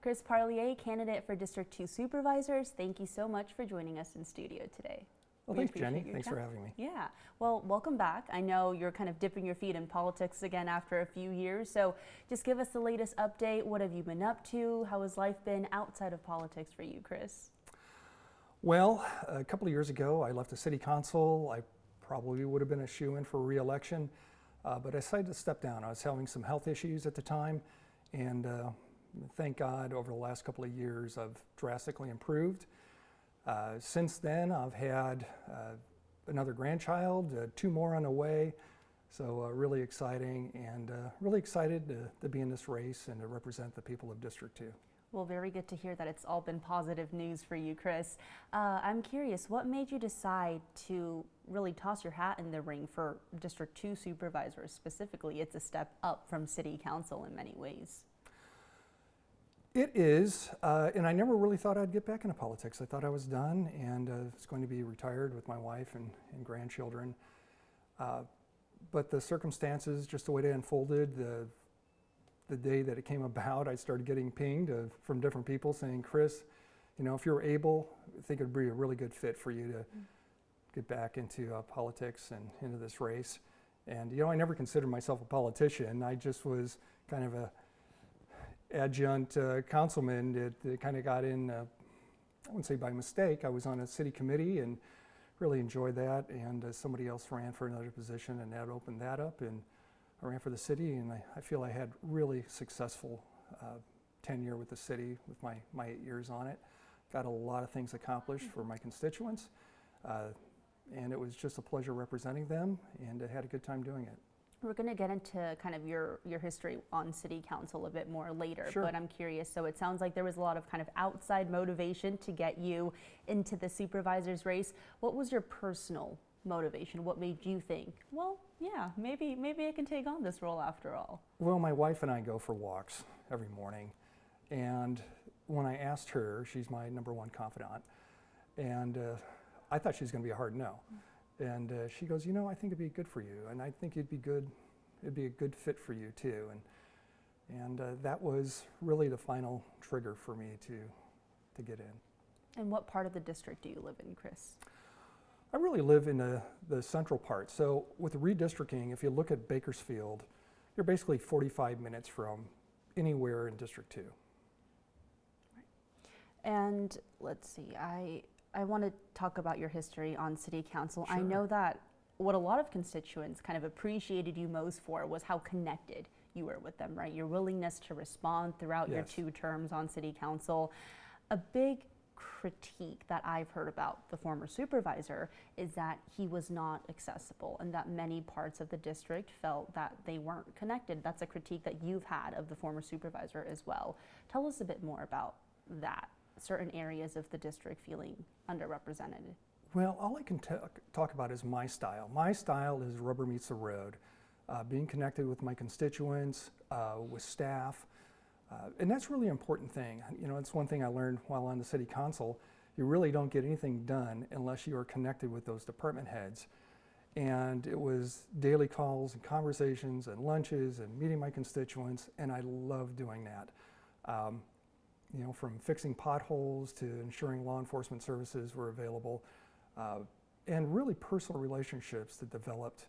Chris Parlier, candidate for District 2 Supervisors. Thank you so much for joining us in studio today. Well, thanks, Jenny. Thanks for having me. Yeah. Well, welcome back. I know you're kind of dipping your feet in politics again after a few years. So just give us the latest update. What have you been up to? How has life been outside of politics for you, Chris? Well, a couple of years ago, I left the city council. I probably would have been a shoo-in for re-election, but I decided to step down. I was having some health issues at the time, and thank God over the last couple of years I've drastically improved. Since then, I've had another grandchild, 2 more on the way, so really exciting, and really excited to be in this race and to represent the people of District 2. Well, very good to hear that it's all been positive news for you, Chris. I'm curious, what made you decide to really toss your hat in the ring for District 2 Supervisors specifically? It's a step up from City Council in many ways. It is, and I never really thought I'd get back into politics. I thought I was done and was going to be retired with my wife and grandchildren. But the circumstances, just the way they unfolded, the day that it came about, I started getting pinged from different people saying, Chris, you know, if you're able, I think it'd be a really good fit for you to get back into politics and into this race. And, you know, I never considered myself a politician. I just was kind of a adjunct councilman that kind of got in, I wouldn't say by mistake. I was on a city committee and really enjoyed that, and somebody else ran for another position, and that opened that up, and I ran for the city, and I feel I had really successful tenure with the city with my 8 years on it. Got a lot of things accomplished for my constituents, and it was just a pleasure representing them, and I had a good time doing it. We're going to get into kind of your history on City Council a bit more later, Sure. But I'm curious, so it sounds like there was a lot of kind of outside motivation to get you into the supervisor's race. What was your personal motivation? What made you think, well, yeah, maybe I can take on this role after all? Well, my wife and I go for walks every morning, and when I asked her, she's my #1 confidant, and I thought she was going to be a hard no. And she goes, you know, I think it'd be good for you, and I think it'd be a good fit for you too. And that was really the final trigger for me to get in. And what part of the district do you live in, Chris? I really live in the central part. So with the redistricting, if you look at Bakersfield, you're basically 45 minutes from anywhere in District 2. Right. And let's see, I want to talk about your history on City Council. Sure. I know that what a lot of constituents kind of appreciated you most for was how connected you were with them, right? Your willingness to respond throughout your 2 terms on City Council. A big critique that I've heard about the former supervisor is that he was not accessible and that many parts of the district felt that they weren't connected. That's a critique that you've had of the former supervisor as well. Tell us a bit more about that. Certain areas of the district feeling underrepresented? Well, all I can talk about is my style. My style is rubber meets the road, being connected with my constituents, with staff, and that's really an important thing. You know, it's one thing I learned while on the city council. You really don't get anything done unless you are connected with those department heads. And it was daily calls and conversations and lunches and meeting my constituents, and I love doing that. You know, from fixing potholes to ensuring law enforcement services were available, and really personal relationships that developed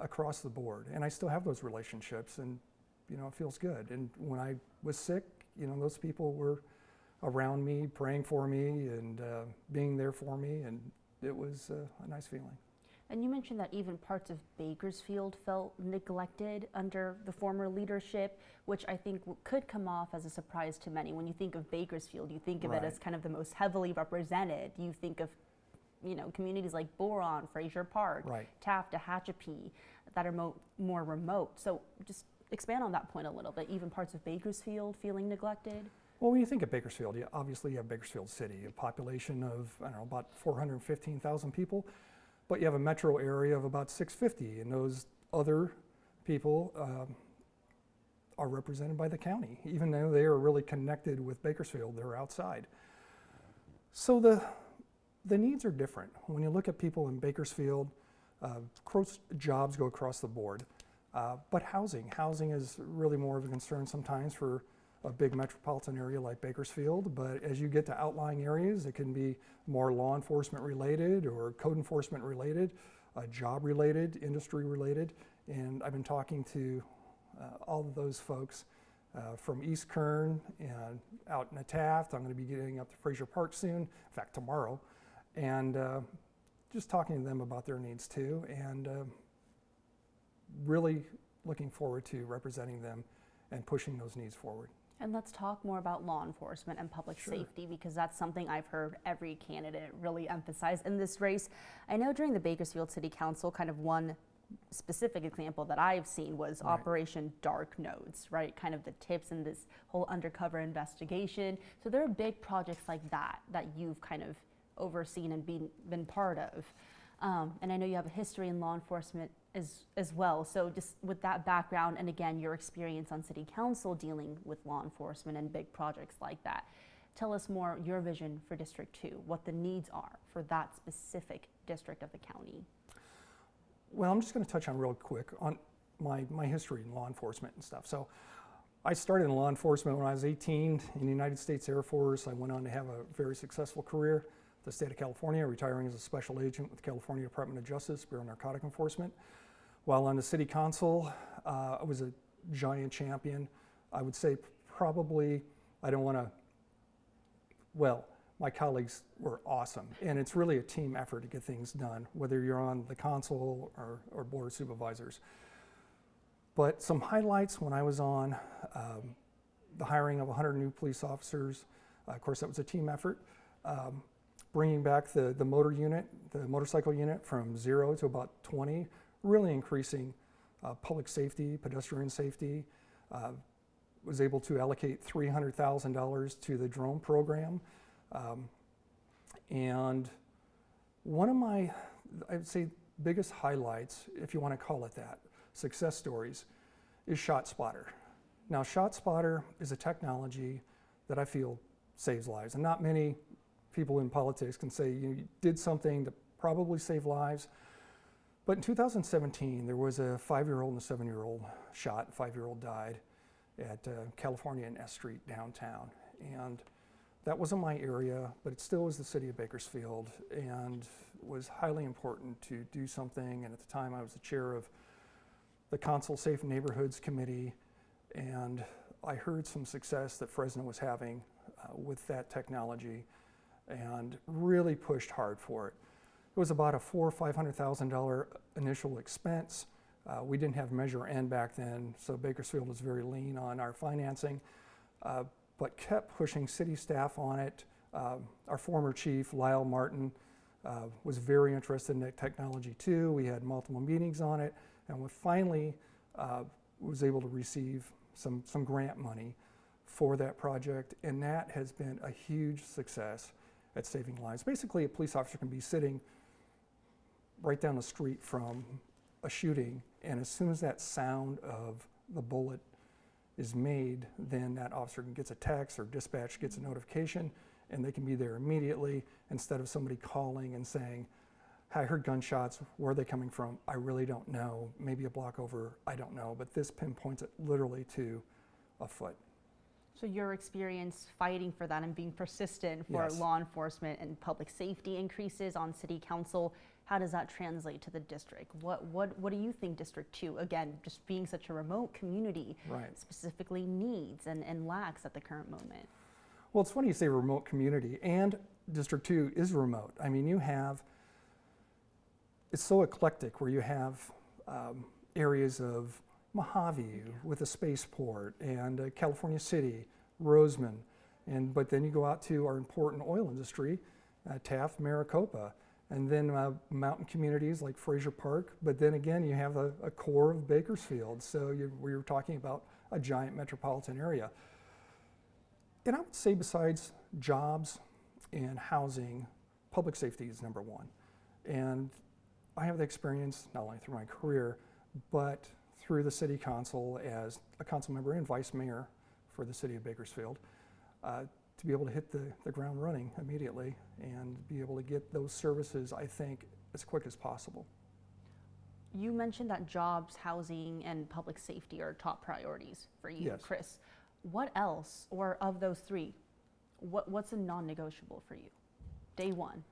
across the board. And I still have those relationships, and you know, it feels good. And when I was sick, you know, those people were around me, praying for me and being there for me, and it was a nice feeling. And you mentioned that even parts of Bakersfield felt neglected under the former leadership, which I think could come off as a surprise to many. When you think of Bakersfield, you think of it as kind of the most heavily represented. You think of, you know, communities like Boron, Fraser Park, Taft, Tehachapi, that are more remote. So just expand on that point a little bit. Even parts of Bakersfield feeling neglected? Well, when you think of Bakersfield, obviously you have Bakersfield City, a population of, I don't know, about 415,000 people. But you have a metro area of about 650, and those other people are represented by the county. Even though they are really connected with Bakersfield, they're outside. So the needs are different. When you look at people in Bakersfield, jobs go across the board. But housing is really more of a concern sometimes for a big metropolitan area like Bakersfield, but as you get to outlying areas, it can be more law enforcement related or code enforcement related, job related, industry related. And I've been talking to all of those folks from East Kern and out in the Taft. I'm going to be getting up to Fraser Park soon, in fact tomorrow, and just talking to them about their needs too, and really looking forward to representing them and pushing those needs forward. And let's talk more about law enforcement and public safety, because that's something I've heard every candidate really emphasize in this race. I know during the Bakersfield City Council, kind of one specific example that I've seen was Operation Dark Nodes, right? Kind of the tips in this whole undercover investigation. So there are big projects like that that you've kind of overseen and been part of. And I know you have a history in law enforcement as well. So just with that background, and again, your experience on City Council dealing with law enforcement and big projects like that, tell us more your vision for District 2, what the needs are for that specific district of the county. Well, I'm just going to touch on real quick on my history in law enforcement and stuff. So I started in law enforcement when I was 18 in the United States Air Force. I went on to have a very successful career in the state of California, retiring as a special agent with the California Department of Justice, Bureau of Narcotic Enforcement. While on the City Council, I was a giant champion. I would say probably, I don't want to, well, my colleagues were awesome, and it's really a team effort to get things done, whether you're on the council or board of supervisors. But some highlights when I was on the hiring of 100 new police officers. Of course, that was a team effort. Bringing back the motorcycle unit from 0 to about 20, really increasing public safety, pedestrian safety. Was able to allocate $300,000 to the drone program. And one of my, I would say, biggest highlights, if you want to call it that, success stories, is ShotSpotter. Now, ShotSpotter is a technology that I feel saves lives, and not many people in politics can say you did something to probably save lives. But in 2017, there was a 5-year-old and a 7-year-old shot. A 5-year-old died at California and S Street downtown. And that wasn't my area, but it still was the city of Bakersfield, and was highly important to do something. And at the time, I was the chair of the Council Safe Neighborhoods Committee, and I heard some success that Fresno was having with that technology, and really pushed hard for it. It was about a $400,000 or $500,000 initial expense. We didn't have Measure N back then, so Bakersfield was very lean on our financing, but kept pushing city staff on it. Our former chief, Lyle Martin, was very interested in that technology too. We had multiple meetings on it, and we finally was able to receive some grant money for that project, and that has been a huge success at saving lives. Basically, a police officer can be sitting right down the street from a shooting, and as soon as that sound of the bullet is made, then that officer gets a text or dispatch gets a notification, and they can be there immediately instead of somebody calling and saying, I heard gunshots, where are they coming from? I really don't know, maybe a block over, I don't know, but this pinpoints it literally to a foot. So your experience fighting for that and being persistent for law enforcement and public safety increases on City Council, how does that translate to the district? What do you think District 2, again, just being such a remote community, specifically needs and lacks at the current moment? Well, it's funny you say remote community, and District 2 is remote. I mean, it's so eclectic where you have areas of Mojave with a spaceport, and California City, Roseman, but then you go out to our important oil industry, Taft, Maricopa, and then mountain communities like Fraser Park, but then again you have a core of Bakersfield, so we were talking about a giant metropolitan area. And I would say besides jobs and housing, public safety is number one. And I have the experience not only through my career, but through the City Council as a council member and vice mayor for the city of Bakersfield, to be able to hit the ground running immediately and be able to get those services, I think, as quick as possible. You mentioned that jobs, housing, and public safety are top priorities for you, Chris. What else, or of those three, what's a non-negotiable for you? Day one.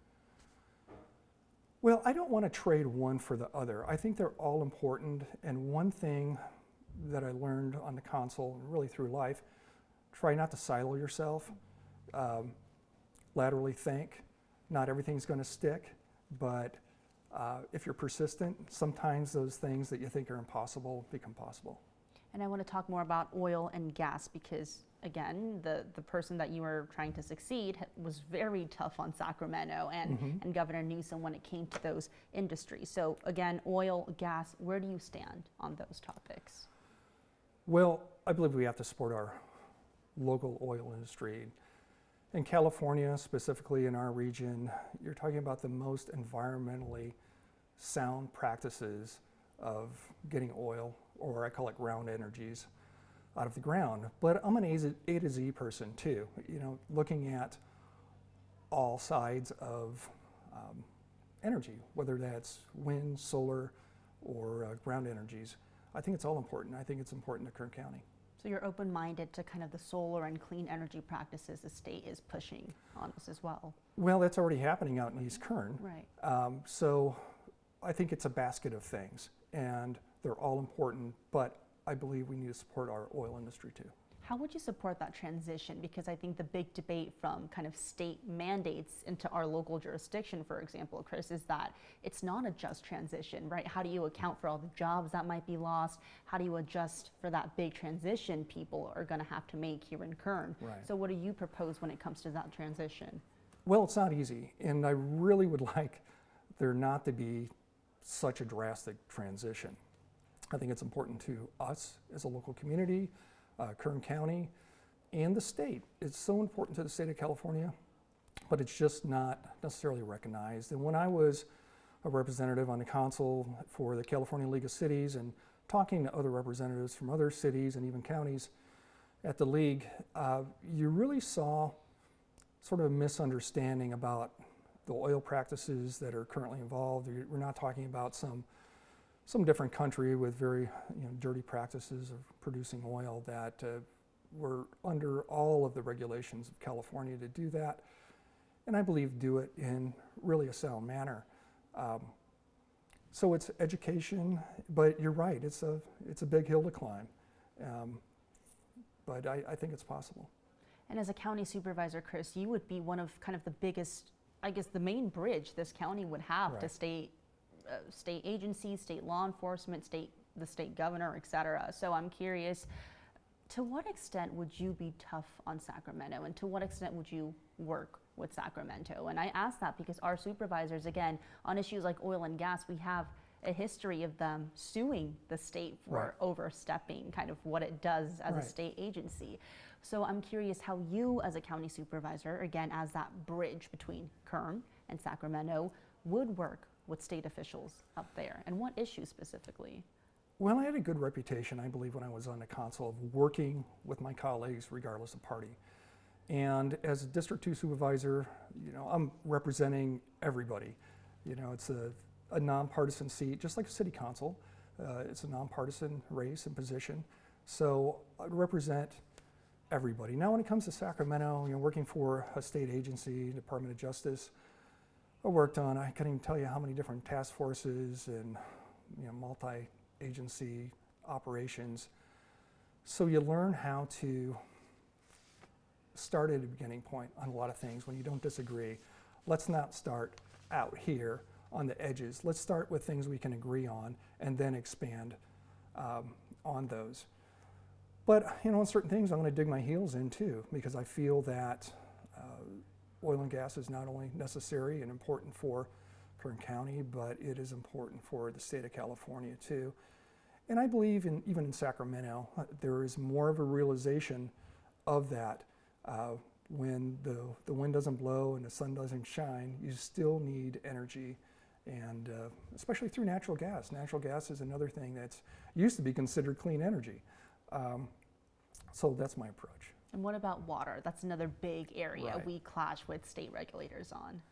Well, I don't want to trade one for the other. I think they're all important, and one thing that I learned on the console and really through life, try not to silo yourself. Laterally think. Not everything's going to stick, but if you're persistent, sometimes those things that you think are impossible become possible. And I want to talk more about oil and gas because, again, the person that you were trying to succeed was very tough on Sacramento and Governor Newsom when it came to those industries. So again, oil, gas, where do you stand on those topics? Well, I believe we have to support our local oil industry. In California, specifically in our region, you're talking about the most environmentally sound practices of getting oil, or I call it ground energies, out of the ground. But I'm an A to Z person too, looking at all sides of energy, whether that's wind, solar, or ground energies. I think it's all important. I think it's important to Kern County. So you're open-minded to kind of the solar and clean energy practices the state is pushing on us as well? Well, that's already happening out in East Kern. Right. So I think it's a basket of things, and they're all important, but I believe we need to support our oil industry too. How would you support that transition? Because I think the big debate from kind of state mandates into our local jurisdiction, for example, Chris, is that it's not a just transition, right? How do you account for all the jobs that might be lost? How do you adjust for that big transition people are going to have to make here in Kern? Right. So what do you propose when it comes to that transition? Well, it's not easy, and I really would like there not to be such a drastic transition. I think it's important to us as a local community, Kern County, and the state. It's so important to the state of California, but it's just not necessarily recognized. And when I was a representative on the council for the California League of Cities and talking to other representatives from other cities and even counties at the league, you really saw sort of a misunderstanding about the oil practices that are currently involved. We're not talking about some different country with very dirty practices of producing oil that were under all of the regulations of California to do that, and I believe do it in really a sound manner. So it's education, but you're right, it's a big hill to climb, but I think it's possible. And as a county supervisor, Chris, you would be one of kind of the biggest, I guess the main bridge this county would have Right. to state agencies, state law enforcement, the state governor, et cetera. So I'm curious, to what extent would you be tough on Sacramento, and to what extent would you work with Sacramento? And I ask that because our supervisors, again, on issues like oil and gas, we have a history of them suing the state for Right. overstepping kind of what it does as Right. a state agency. So I'm curious how you, as a county supervisor, again, as that bridge between Kern and Sacramento, would work with state officials up there, and what issues specifically? Well, I had a good reputation, I believe, when I was on the council of working with my colleagues regardless of party. And as a District 2 supervisor, I'm representing everybody. It's a nonpartisan seat, just like a city council. It's a nonpartisan race and position. So I represent everybody. Now, when it comes to Sacramento, working for a state agency, Department of Justice, I can't even tell you how many different task forces and multi-agency operations. So you learn how to start at a beginning point on a lot of things when you don't disagree. Let's not start out here on the edges. Let's start with things we can agree on and then expand on those. But on certain things I'm going to dig my heels in too, because I feel that oil and gas is not only necessary and important for Kern County, but it is important for the state of California too. And I believe even in Sacramento, there is more of a realization of that. When the wind doesn't blow and the sun doesn't shine, you still need energy, and especially through natural gas. Natural gas is another thing that's used to be considered clean energy. So that's my approach. And what about water? That's another big area Right. we clash with state regulators on.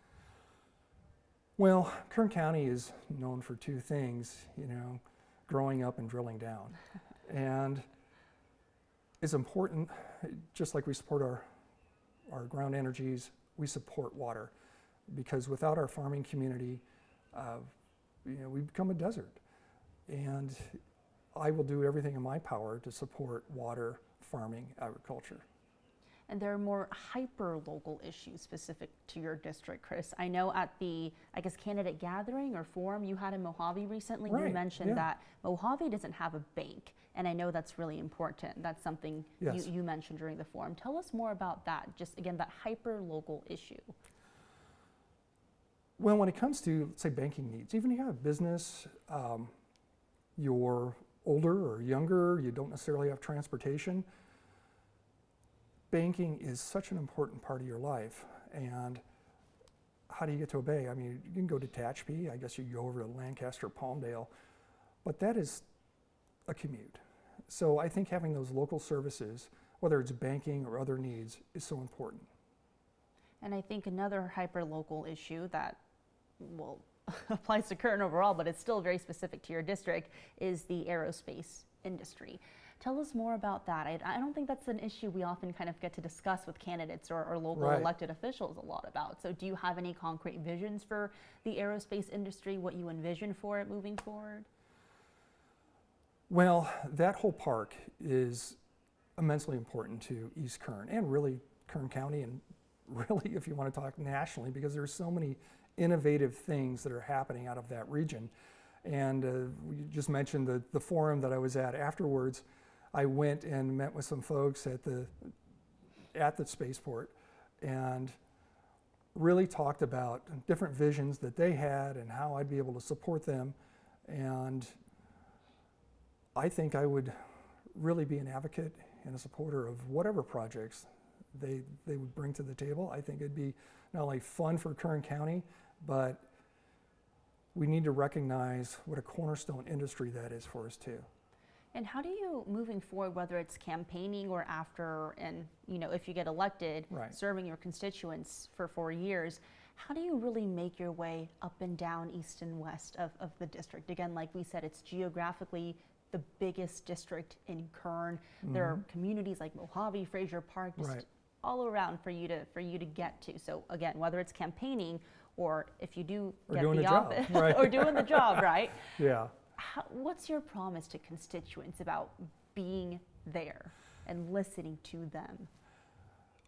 Well, Kern County is known for two things, growing up and drilling down. And is important. Just like we support our ground energies, we support water, because without our farming community, we become a desert. And I will do everything in my power to support water, farming, agriculture. And there are more hyper-local issues specific to your district, Chris. I know at the, candidate gathering or forum you had in Mojave recently, Right, you mentioned yeah. that Mojave doesn't have a bank. And I know that's really important. That's something Yes. you mentioned during the forum. Tell us more about that, just again, that hyper-local issue. Well, when it comes to, let's say, banking needs, even if you have a business, you're older or younger, you don't necessarily have transportation, banking is such an important part of your life. And how do you get to a bank? I mean, you can go to Tehachapi, I guess you can go over to Lancaster, Palmdale, but that is a commute. So I think having those local services, whether it's banking or other needs, is so important. And I think another hyper-local issue that, well, applies to Kern overall, but it's still very specific to your district, is the aerospace industry. Tell us more about that. I don't think that's an issue we often kind of get to discuss with candidates or local Right. elected officials a lot about. So do you have any concrete visions for the aerospace industry, what you envision for it moving forward? Well, that whole park is immensely important to East Kern and really Kern County, and really if you want to talk nationally, because there's so many innovative things that are happening out of that region. And you just mentioned the forum that I was at afterwards. I went and met with some folks at the spaceport and really talked about different visions that they had and how I'd be able to support them. And I think I would really be an advocate and a supporter of whatever projects they would bring to the table. I think it'd be not only fun for Kern County, but we need to recognize what a cornerstone industry that is for us too. And how do you, moving forward, whether it's campaigning or after, and if you get elected, Right. serving your constituents for 4 years, how do you really make your way up and down east and west of the district? Again, like we said, it's geographically the biggest district in Kern. There are communities like Mojave, Fraser Park, just Right. all around for you to get to. So again, whether it's campaigning or if you do Or get doing the the job, office, right. or doing the job, right? Yeah. What's your promise to constituents about being there and listening to them?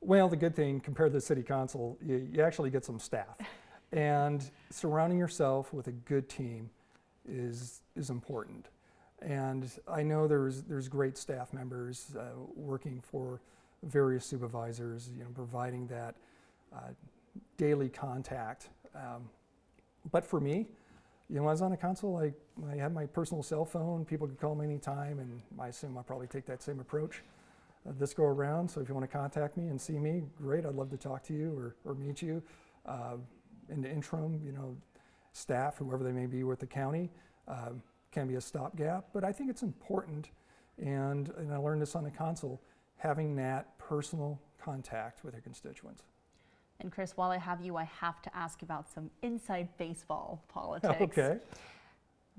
Well, the good thing compared to the city council, you actually get some staff. And surrounding yourself with a good team is important. And I know there's great staff members working for various supervisors, providing that daily contact. But for me, when I was on the council, I had my personal cell phone. People could call me anytime, and I assume I'll probably take that same approach this go around. So if you want to contact me and see me, great. I'd love to talk to you or meet you. In the interim, staff, whoever they may be with the county, can be a stopgap. But I think it's important, and I learned this on the council, having that personal contact with your constituents. And Chris, while I have you, I have to ask about some inside baseball politics. Okay.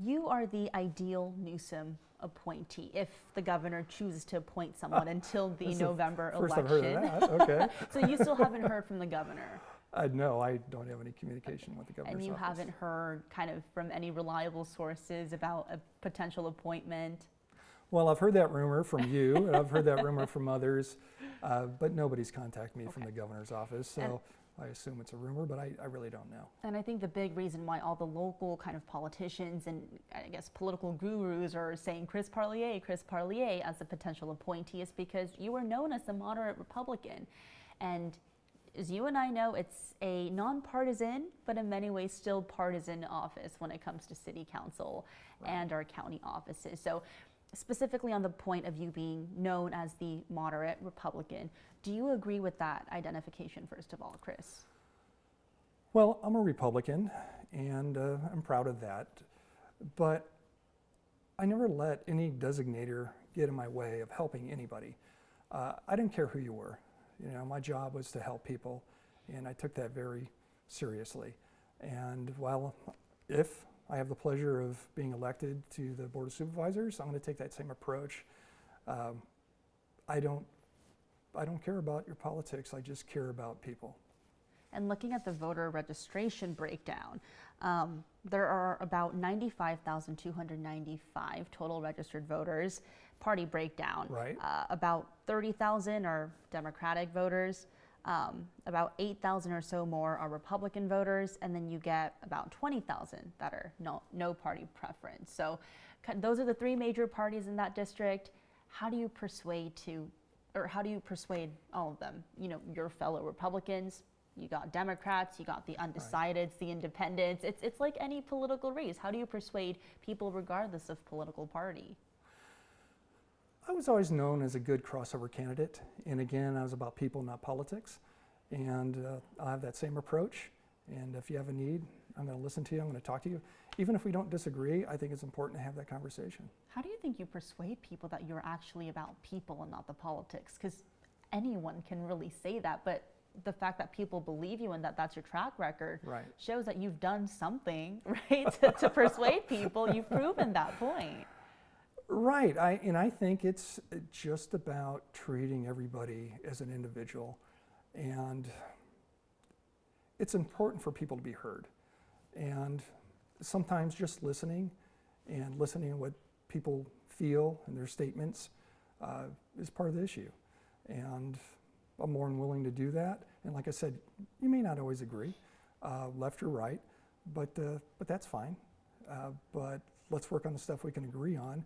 You are the ideal Newsom appointee if the governor chooses to appoint someone until the That's November First election. I've heard of that. Okay. So you still haven't heard from the governor? No, I don't have any communication with the governor's And you office. haven't heard kind of from any reliable sources about a potential appointment? Well, I've heard that rumor from you, and I've heard that rumor from others, but nobody's contacted me from the governor's office, so I assume it's a rumor, but I really don't know. And I think the big reason why all the local kind of politicians and I guess political gurus are saying Chris Parlier as a potential appointee is because you are known as a moderate Republican. And as you and I know, it's a nonpartisan, but in many ways still partisan office when it comes to city council and our county offices. So specifically on the point of you being known as the moderate Republican, do you agree with that identification, first of all, Chris? Well, I'm a Republican, and I'm proud of that, but I never let any designator get in my way of helping anybody. I didn't care who you were. My job was to help people, and I took that very seriously. And if I have the pleasure of being elected to the Board of Supervisors, I'm going to take that same approach. I don't care about your politics. I just care about people. And looking at the voter registration breakdown, there are about 95,295 total registered voters. Party breakdown, Right. About 30,000 are Democratic voters, about 8,000 or so more are Republican voters, and then you get about 20,000 that are no party preference. So those are the three major parties in that district. How do you persuade all of them? You know, your fellow Republicans, you got Democrats, you got the undecideds, the independents. It's like any political race. How do you persuade people regardless of political party? I was always known as a good crossover candidate, and again, I was about people, not politics, and I'll have that same approach, and if you have a need, I'm going to listen to you, I'm going to talk to you. Even if we don't disagree, I think it's important to have that conversation. How do you think you persuade people that you're actually about people and not the politics? Because anyone can really say that, but the fact that people believe you and that that's your track record shows that you've done something, right, to persuade people. You've proven that point. Right, I think it's just about treating everybody as an individual, and it's important for people to be heard, and sometimes just listening to what people feel and their statements is part of the issue, and I'm more than willing to do that. And like I said, you may not always agree, left or right, but that's fine. But let's work on the stuff we can agree on.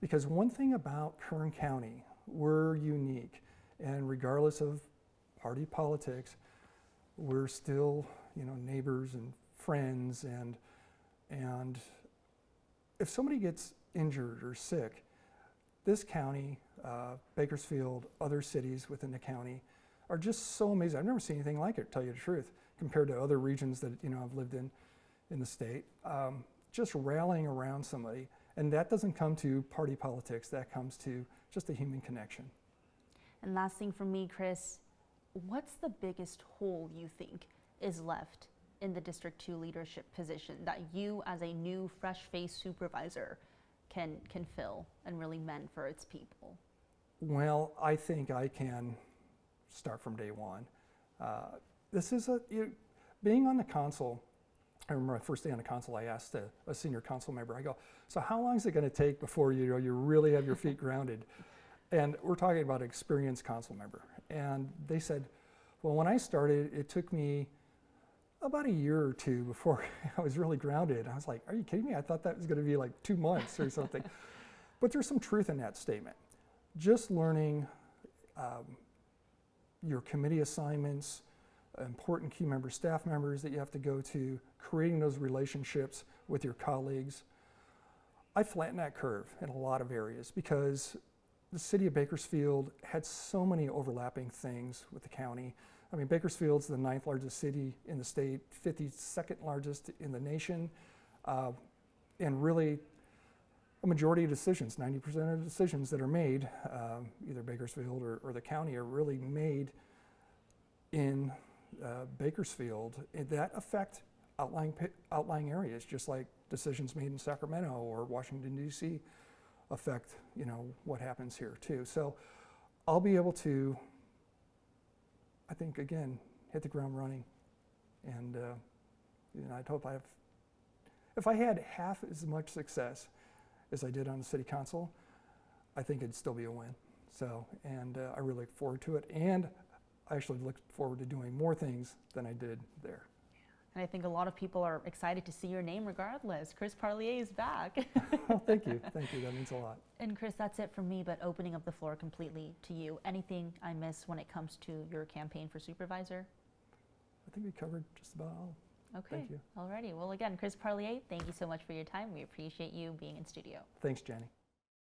Because one thing about Kern County, we're unique, and regardless of party politics, we're still, neighbors and friends, and if somebody gets injured or sick, this county, Bakersfield, other cities within the county are just so amazing. I've never seen anything like it, to tell you the truth, compared to other regions that I've lived in the state. Just rallying around somebody. And that doesn't come to party politics, that comes to just a human connection. And last thing from me, Chris, what's the biggest hole you think is left in the District 2 leadership position that you as a new fresh-faced supervisor can fill and really mend for its people? Well, I think I can start from day one. This is being on the council. I remember my first day on the council, I asked a senior council member, I go, so how long is it going to take before you really have your feet grounded? And we're talking about an experienced council member. And they said, well, when I started, it took me about a year or two before I was really grounded. I was like, are you kidding me? I thought that was going to be like 2 months or something. But there's some truth in that statement. Just learning your committee assignments, important key members, staff members that you have to go to, creating those relationships with your colleagues. I flattened that curve in a lot of areas because the city of Bakersfield had so many overlapping things with the county. I mean, Bakersfield's the 9th largest city in the state, 52nd largest in the nation, and really a majority of decisions, 90% of the decisions that are made, either Bakersfield or the county, are really made in Bakersfield that affect outlying areas, just like decisions made in Sacramento or Washington, D.C. affect what happens here too. So I'll be able to, I think, again, hit the ground running, and I'd hope if I had half as much success as I did on the city council, I think it'd still be a win. So, and I really look forward to it, and I actually look forward to doing more things than I did there. And I think a lot of people are excited to see your name regardless. Chris Parlier is back. Oh, thank you, that means a lot. And Chris, that's it from me, but opening up the floor completely to you. Anything I miss when it comes to your campaign for supervisor? I think we covered just about all. Okay, thank you. Alrighty, well again, Chris Parlier, thank you so much for your time. We appreciate you being in studio. Thanks, Jenny.